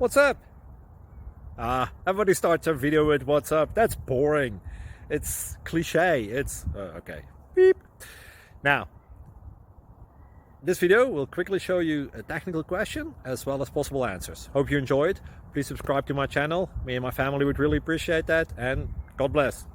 What's up? Everybody starts a video with what's up. That's boring. It's cliche. It's okay. Beep. Now, this video will quickly show you a technical question as well as possible answers. Hope you enjoyed. Please subscribe to my channel. Me and my family would really appreciate that, and God bless.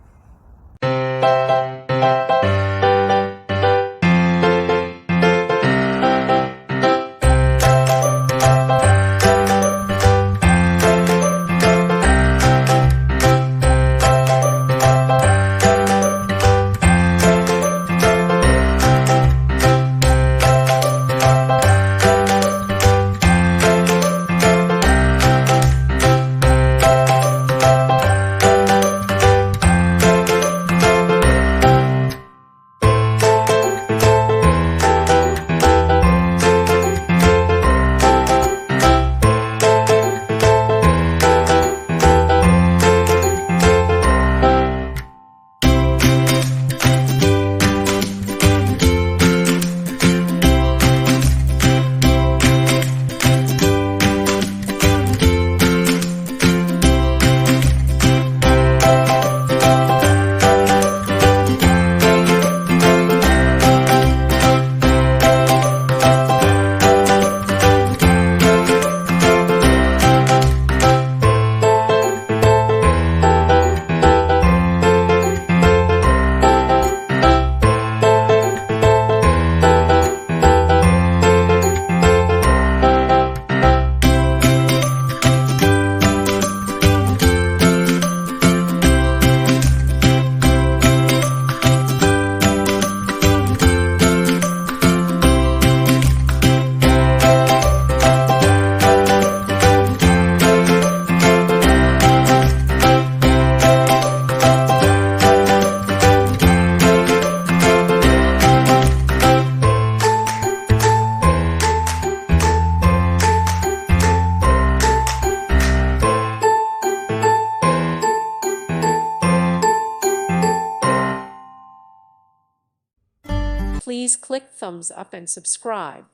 Please click thumbs up and subscribe.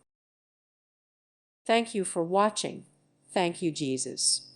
Thank you for watching. Thank you, Jesus.